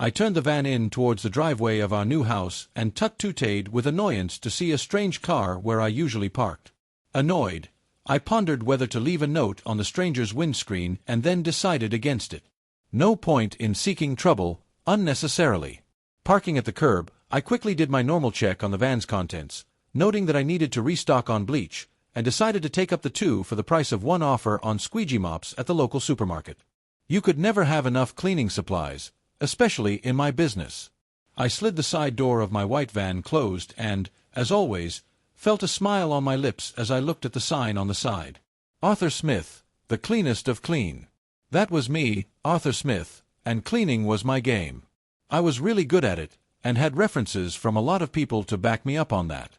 I turned the van in towards the driveway of our new house and tut-tutted with annoyance to see a strange car where I usually parked. Annoyed, I pondered whether to leave a note on the stranger's windscreen and then decided against it. No point in seeking trouble unnecessarily. Parking at the curb, I quickly did my normal check on the van's contents, noting that I needed to restock on bleach, and decided to take up the two for the price of one offer on squeegee mops at the local supermarket. You could never have enough cleaning supplies, especially in my business. I slid the side door of my white van closed and, as always, felt a smile on my lips as I looked at the sign on the side. Arthur Smith, the cleanest of clean. That was me, Arthur Smith, and cleaning was my game. I was really good at it, and had references from a lot of people to back me up on that.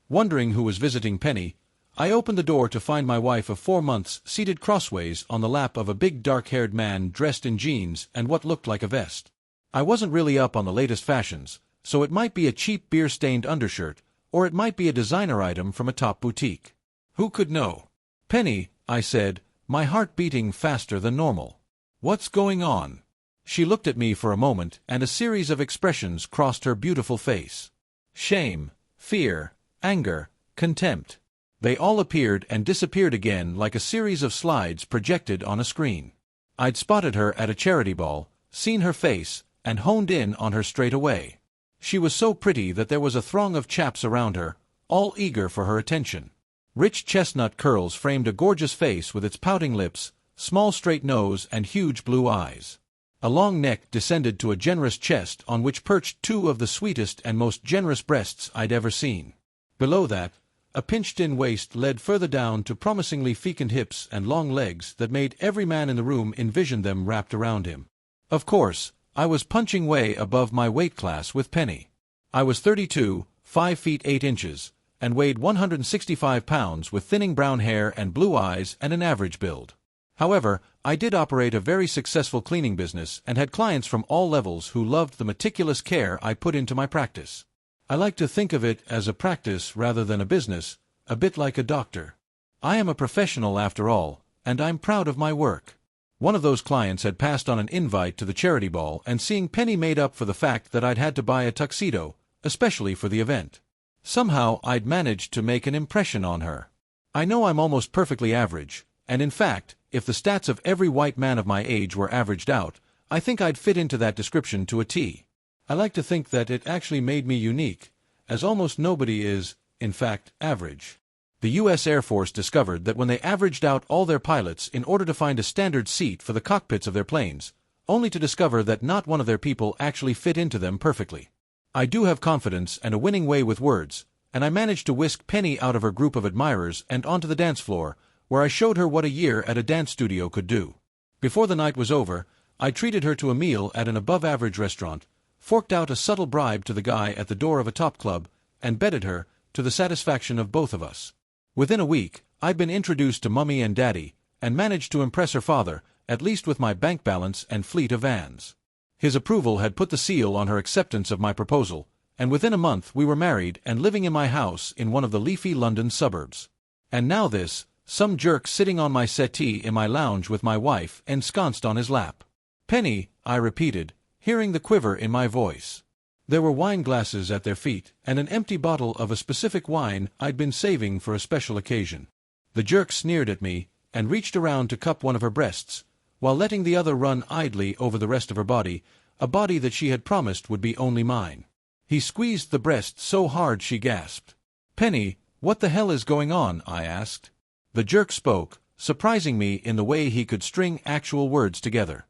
Wondering who was visiting Penny, I opened the door to find my wife of 4 months seated crossways on the lap of a big dark-haired man dressed in jeans and what looked like a vest. I wasn't really up on the latest fashions, so it might be a cheap beer-stained undershirt, or it might be a designer item from a top boutique. Who could know? "Penny," I said, my heart beating faster than normal. "What's going on?" She looked at me for a moment, and a series of expressions crossed her beautiful face. Shame, fear, anger, contempt. They all appeared and disappeared again like a series of slides projected on a screen. I'd spotted her at a charity ball, seen her face, and honed in on her straight away. She was so pretty that there was a throng of chaps around her, all eager for her attention. Rich chestnut curls framed a gorgeous face with its pouting lips, small straight nose and huge blue eyes. A long neck descended to a generous chest on which perched two of the sweetest and most generous breasts I'd ever seen. Below that, a pinched-in waist led further down to promisingly fecund hips and long legs that made every man in the room envision them wrapped around him. Of course, I was punching way above my weight class with Penny. I was 32, 5 feet 8 inches, and weighed 165 pounds with thinning brown hair and blue eyes and an average build. However, I did operate a very successful cleaning business and had clients from all levels who loved the meticulous care I put into my practice. I like to think of it as a practice rather than a business, a bit like a doctor. I am a professional after all, and I'm proud of my work. One of those clients had passed on an invite to the charity ball, and seeing Penny made up for the fact that I'd had to buy a tuxedo, especially for the event. Somehow I'd managed to make an impression on her. I know I'm almost perfectly average, and in fact, if the stats of every white man of my age were averaged out, I think I'd fit into that description to a T. I like to think that it actually made me unique, as almost nobody is, in fact, average. The U.S. Air Force discovered that when they averaged out all their pilots in order to find a standard seat for the cockpits of their planes, only to discover that not one of their people actually fit into them perfectly. I do have confidence and a winning way with words, and I managed to whisk Penny out of her group of admirers and onto the dance floor, where I showed her what a year at a dance studio could do. Before the night was over, I treated her to a meal at an above-average restaurant, forked out a subtle bribe to the guy at the door of a top club, and bedded her, to the satisfaction of both of us. Within a week, I'd been introduced to Mummy and Daddy, and managed to impress her father, at least with my bank balance and fleet of vans. His approval had put the seal on her acceptance of my proposal, and within a month we were married and living in my house in one of the leafy London suburbs. And now this, some jerk sitting on my settee in my lounge with my wife ensconced on his lap. "Penny," I repeated, hearing the quiver in my voice. There were wine glasses at their feet, and an empty bottle of a specific wine I'd been saving for a special occasion. The jerk sneered at me, and reached around to cup one of her breasts, while letting the other run idly over the rest of her body, a body that she had promised would be only mine. He squeezed the breast so hard she gasped. "Penny, what the hell is going on?" I asked. The jerk spoke, surprising me in the way he could string actual words together.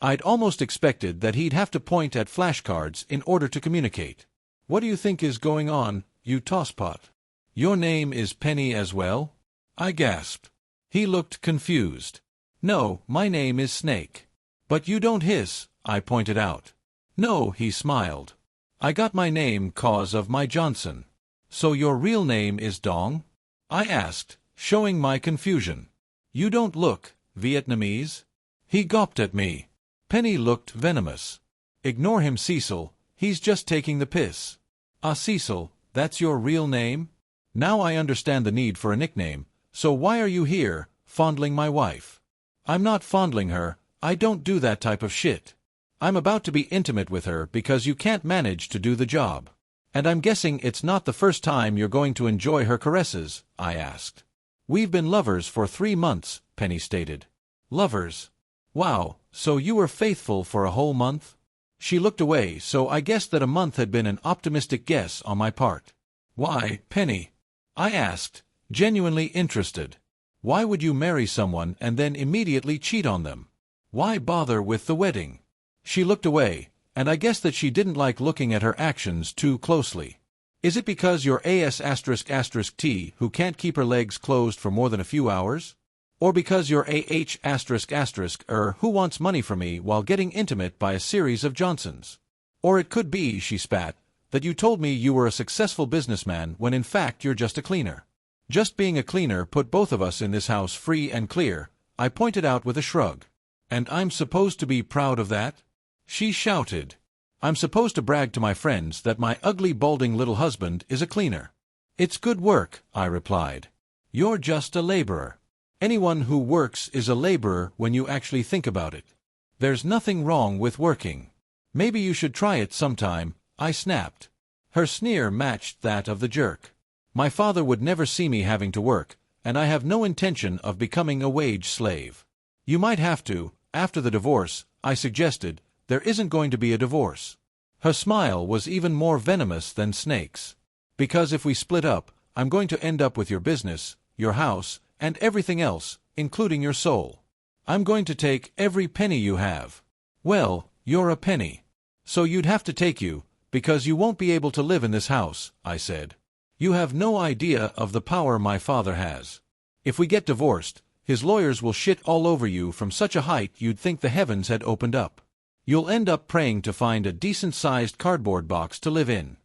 I'd almost expected that he'd have to point at flashcards in order to communicate. "What do you think is going on, you tosspot? Your name is Penny as well?" I gasped. He looked confused. "No, my name is Snake." "But you don't hiss," I pointed out. "No," he smiled. "I got my name 'cause of my Johnson." "So your real name is Dong?" I asked, showing my confusion. "You don't look Vietnamese." He gawped at me. Penny looked venomous. "Ignore him, Cecil, he's just taking the piss." "Ah, Cecil, that's your real name? Now I understand the need for a nickname, so why are you here, fondling my wife?" "I'm not fondling her, I don't do that type of shit." I'm about to be intimate with her because you can't manage to do the job. And I'm guessing it's not the first time you're going to enjoy her caresses, I asked. We've been lovers for 3 months, Penny stated. Lovers? Wow, so you were faithful for a whole month? She looked away, so I guessed that a month had been an optimistic guess on my part. Why, Penny? I asked, genuinely interested. Why would you marry someone and then immediately cheat on them? Why bother with the wedding? She looked away, and I guessed that she didn't like looking at her actions too closely. Is it because you're AS**T who can't keep her legs closed for more than a few hours? Or because you're who wants money from me while getting intimate by a series of Johnsons? Or it could be, she spat, that you told me you were a successful businessman when in fact you're just a cleaner. Just being a cleaner put both of us in this house free and clear, I pointed out with a shrug. And I'm supposed to be proud of that? She shouted. I'm supposed to brag to my friends that my ugly balding little husband is a cleaner. It's good work, I replied. You're just a laborer. Anyone who works is a laborer when you actually think about it. There's nothing wrong with working. Maybe you should try it sometime, I snapped. Her sneer matched that of the jerk. My father would never see me having to work, and I have no intention of becoming a wage slave. You might have to, after the divorce, I suggested. There isn't going to be a divorce. Her smile was even more venomous than Snake's. Because if we split up, I'm going to end up with your business, your house, and everything else, including your soul. I'm going to take every penny you have. Well, you're a penny. So you'd have to take you, because you won't be able to live in this house, I said. You have no idea of the power my father has. If we get divorced, his lawyers will shit all over you from such a height you'd think the heavens had opened up. You'll end up praying to find a decent-sized cardboard box to live in.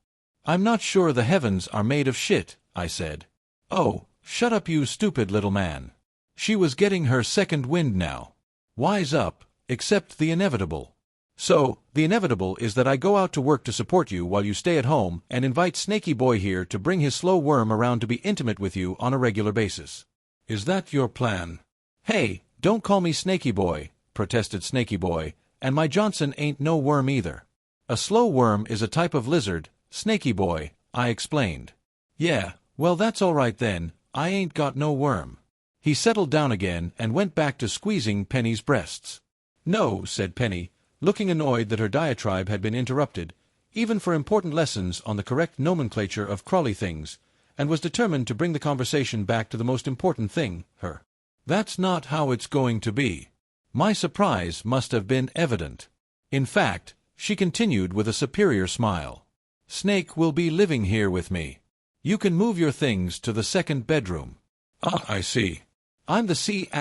I'm not sure the heavens are made of shit, I said. Oh, shut up you stupid little man. She was getting her second wind now. Wise up, accept the inevitable. So, the inevitable is that I go out to work to support you while you stay at home and invite Snaky Boy here to bring his slow worm around to be intimate with you on a regular basis. Is that your plan? Hey, don't call me Snaky Boy, protested Snaky Boy, and my Johnson ain't no worm either. A slow worm is a type of lizard, Snaky Boy, I explained. Yeah, well that's all right then, I ain't got no worm. He settled down again and went back to squeezing Penny's breasts. No, said Penny, looking annoyed that her diatribe had been interrupted, even for important lessons on the correct nomenclature of crawly things, and was determined to bring the conversation back to the most important thing, her. That's not how it's going to be. My surprise must have been evident. In fact, she continued with a superior smile. Snake will be living here with me. You can move your things to the second bedroom. Ah, I see. I'm the C*****Ed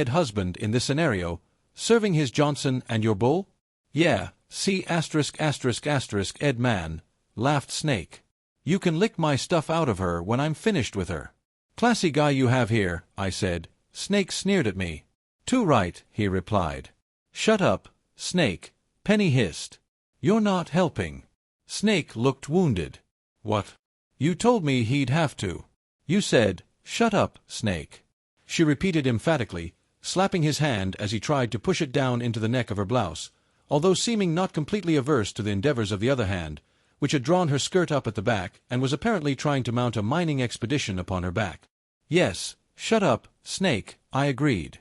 husband in this scenario, serving his Johnson and your bull? Yeah, C*****Ed man, laughed Snake. You can lick my stuff out of her when I'm finished with her. Classy guy you have here, I said. Snake sneered at me. Too right, he replied. Shut up, Snake, Penny hissed. You're not helping. Snake looked wounded. What? You told me he'd have to. You said, shut up, Snake. She repeated emphatically, slapping his hand as he tried to push it down into the neck of her blouse, although seeming not completely averse to the endeavors of the other hand, which had drawn her skirt up at the back and was apparently trying to mount a mining expedition upon her back. Yes, shut up, Snake, I agreed.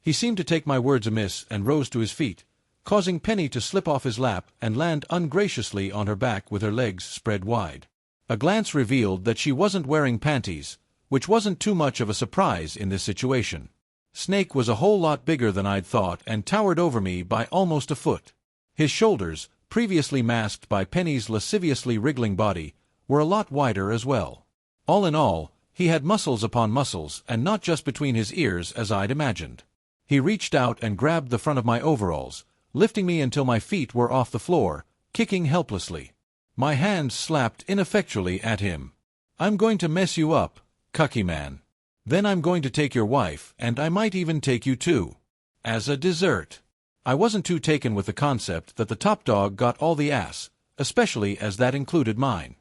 He seemed to take my words amiss and rose to his feet, causing Penny to slip off his lap and land ungraciously on her back with her legs spread wide. A glance revealed that she wasn't wearing panties, which wasn't too much of a surprise in this situation. Snake was a whole lot bigger than I'd thought and towered over me by almost a foot. His shoulders, previously masked by Penny's lasciviously wriggling body, were a lot wider as well. All in all, he had muscles upon muscles, and not just between his ears as I'd imagined. He reached out and grabbed the front of my overalls, lifting me until my feet were off the floor, kicking helplessly. My hands slapped ineffectually at him. I'm going to mess you up, cucky man. Then I'm going to take your wife, and I might even take you too. As a dessert. I wasn't too taken with the concept that the top dog got all the ass, especially as that included mine.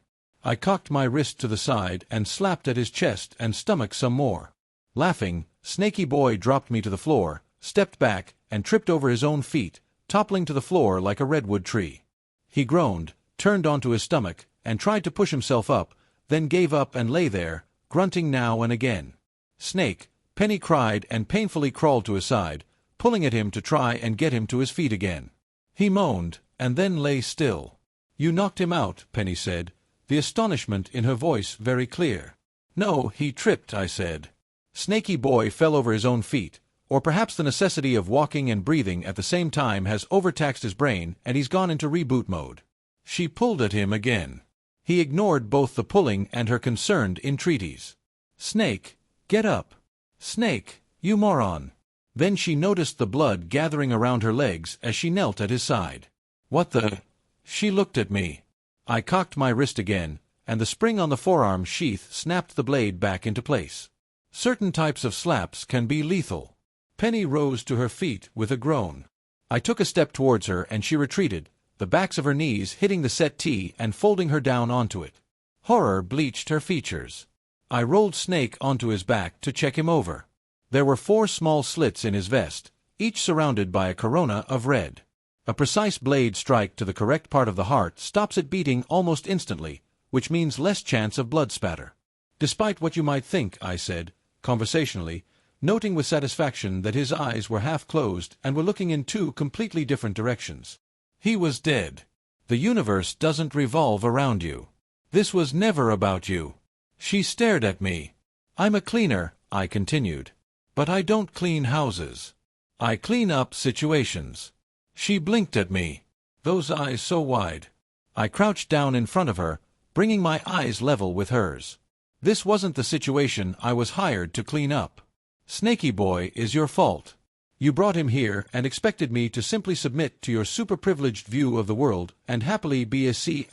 I cocked my wrist to the side and slapped at his chest and stomach some more. Laughing, Snaky Boy dropped me to the floor, stepped back, and tripped over his own feet, toppling to the floor like a redwood tree. He groaned, turned onto his stomach, and tried to push himself up, then gave up and lay there, grunting now and again. "Snake!" Penny cried and painfully crawled to his side, pulling at him to try and get him to his feet again. He moaned, and then lay still. "You knocked him out," Penny said, the astonishment in her voice very clear. "No, he tripped," I said. Snaky boy fell over his own feet, or perhaps the necessity of walking and breathing at the same time has overtaxed his brain and he's gone into reboot mode. She pulled at him again. He ignored both the pulling and her concerned entreaties. "Snake, get up! Snake, you moron!" Then she noticed the blood gathering around her legs as she knelt at his side. "What the—" She looked at me. I cocked my wrist again, and the spring on the forearm sheath snapped the blade back into place. Certain types of slaps can be lethal. Penny rose to her feet with a groan. I took a step towards her and she retreated, the backs of her knees hitting the settee and folding her down onto it. Horror bleached her features. I rolled Snake onto his back to check him over. There were 4 small slits in his vest, each surrounded by a corona of red. A precise blade strike to the correct part of the heart stops it beating almost instantly, which means less chance of blood spatter. "Despite what you might think," I said, conversationally, noting with satisfaction that his eyes were half closed and were looking in 2 completely different directions. "He was dead. The universe doesn't revolve around you. This was never about you." She stared at me. "I'm a cleaner," I continued. "But I don't clean houses. I clean up situations." She blinked at me, those eyes so wide. I crouched down in front of her, bringing my eyes level with hers. "This wasn't the situation I was hired to clean up. Snaky boy is your fault. You brought him here and expected me to simply submit to your super-privileged view of the world and happily be a C******.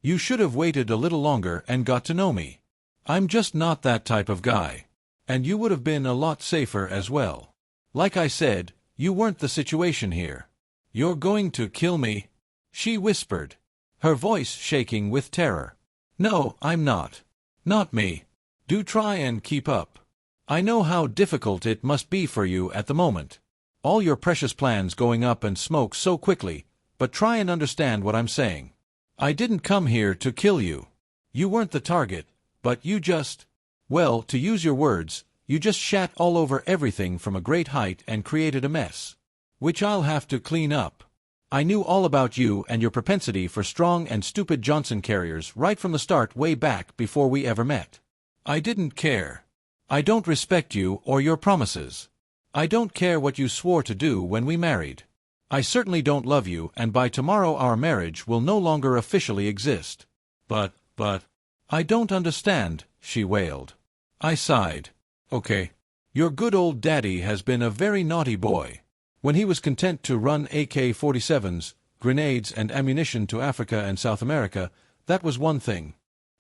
You should have waited a little longer and got to know me. I'm just not that type of guy. And you would have been a lot safer as well. Like I said, you weren't the situation here. You're going to kill me?" she whispered, her voice shaking with terror. "No, I'm not. Not me. Do try and keep up. I know how difficult it must be for you at the moment. All your precious plans going up in smoke so quickly, but try and understand what I'm saying. I didn't come here to kill you. You weren't the target, but you just— well, to use your words, you just shat all over everything from a great height and created a mess. Which I'll have to clean up. I knew all about you and your propensity for strong and stupid Johnson carriers right from the start way back before we ever met. I didn't care. I don't respect you or your promises. I don't care what you swore to do when we married. I certainly don't love you, and by tomorrow our marriage will no longer officially exist. But, I don't understand," she wailed. I sighed. "Okay. Your good old daddy has been a very naughty boy. When he was content to run AK-47s, grenades and ammunition to Africa and South America, that was one thing.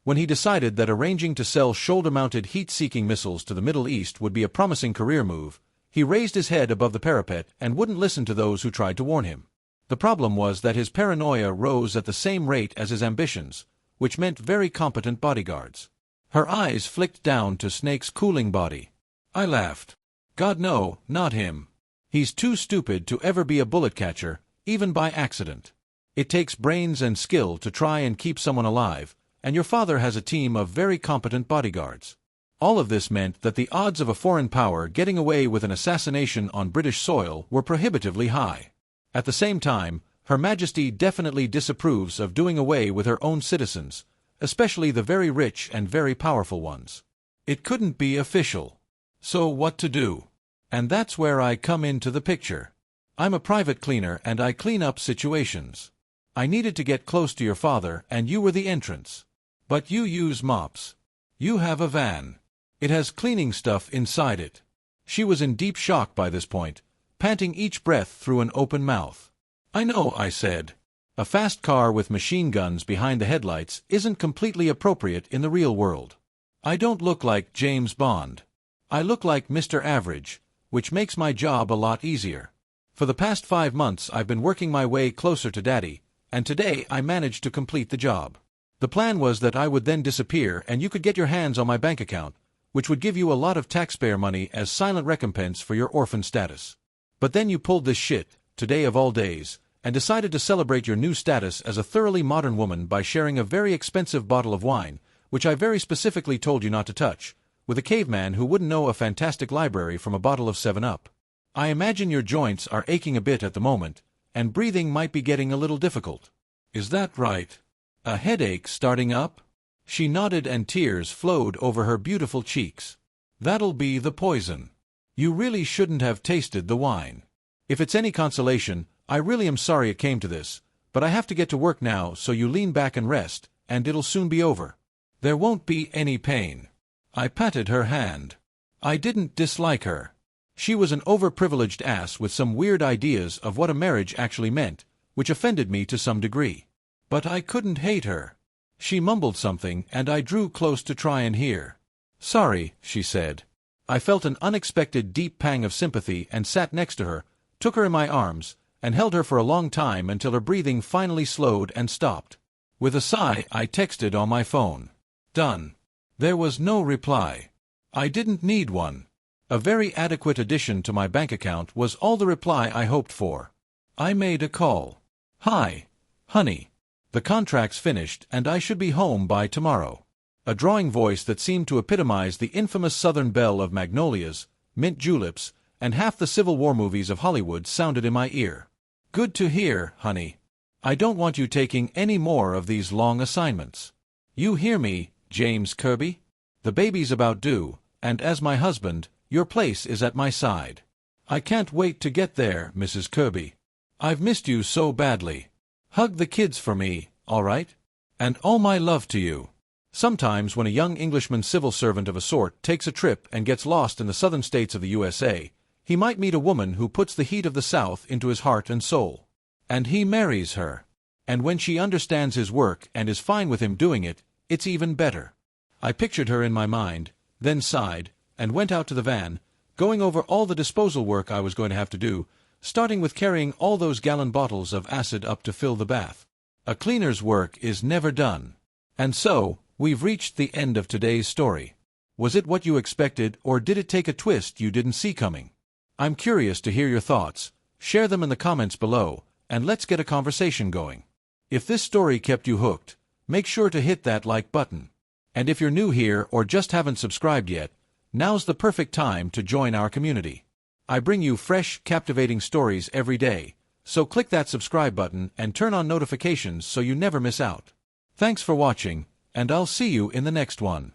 When he decided that arranging to sell shoulder-mounted heat-seeking missiles to the Middle East would be a promising career move, he raised his head above the parapet and wouldn't listen to those who tried to warn him. The problem was that his paranoia rose at the same rate as his ambitions, which meant very competent bodyguards." Her eyes flicked down to Snake's cooling body. I laughed. "God no, not him. He's too stupid to ever be a bullet catcher, even by accident. It takes brains and skill to try and keep someone alive, and your father has a team of very competent bodyguards." All of this meant that the odds of a foreign power getting away with an assassination on British soil were prohibitively high. At the same time, Her Majesty definitely disapproves of doing away with her own citizens, especially the very rich and very powerful ones. It couldn't be official. So what to do? And that's where I come into the picture. I'm a private cleaner and I clean up situations. I needed to get close to your father and you were the entrance. But you use mops. You have a van. It has cleaning stuff inside it. She was in deep shock by this point, panting each breath through an open mouth. "I know," I said. "A fast car with machine guns behind the headlights isn't completely appropriate in the real world. I don't look like James Bond. I look like Mr. Average, which makes my job a lot easier. For the past 5 months I've been working my way closer to Daddy, and today I managed to complete the job. The plan was that I would then disappear and you could get your hands on my bank account, which would give you a lot of taxpayer money as silent recompense for your orphan status. But then you pulled this shit, today of all days, and decided to celebrate your new status as a thoroughly modern woman by sharing a very expensive bottle of wine, which I very specifically told you not to touch, with a caveman who wouldn't know a fantastic library from a bottle of 7-Up. I imagine your joints are aching a bit at the moment, and breathing might be getting a little difficult. Is that right? A headache starting up? She nodded and tears flowed over her beautiful cheeks. That'll be the poison. You really shouldn't have tasted the wine. If it's any consolation, I really am sorry it came to this, but I have to get to work now, so you lean back and rest, and it'll soon be over. There won't be any pain. I patted her hand. I didn't dislike her. She was an overprivileged ass with some weird ideas of what a marriage actually meant, which offended me to some degree. But I couldn't hate her. She mumbled something, and I drew close to try and hear. Sorry, she said. I felt an unexpected deep pang of sympathy and sat next to her, took her in my arms, and held her for a long time until her breathing finally slowed and stopped. With a sigh, I texted on my phone. Done. There was no reply. I didn't need one. A very adequate addition to my bank account was all the reply I hoped for. I made a call. Hi, honey. The contract's finished and I should be home by tomorrow. A drawling voice that seemed to epitomize the infamous Southern belle of magnolias, mint juleps, and half the Civil War movies of Hollywood sounded in my ear. Good to hear, honey. I don't want you taking any more of these long assignments. You hear me, James Kirby? The baby's about due, and as my husband, your place is at my side. I can't wait to get there, Mrs. Kirby. I've missed you so badly. Hug the kids for me, all right? And all my love to you. Sometimes when a young Englishman civil servant of a sort takes a trip and gets lost in the southern states of the USA, he might meet a woman who puts the heat of the South into his heart and soul. And he marries her. And when she understands his work and is fine with him doing it, it's even better. I pictured her in my mind, then sighed, and went out to the van, going over all the disposal work I was going to have to do, starting with carrying all those gallon bottles of acid up to fill the bath. A cleaner's work is never done. And so, we've reached the end of today's story. Was it what you expected, or did it take a twist you didn't see coming? I'm curious to hear your thoughts. Share them in the comments below, and let's get a conversation going. If this story kept you hooked, make sure to hit that like button. And if you're new here or just haven't subscribed yet, now's the perfect time to join our community. I bring you fresh, captivating stories every day, so click that subscribe button and turn on notifications so you never miss out. Thanks for watching, and I'll see you in the next one.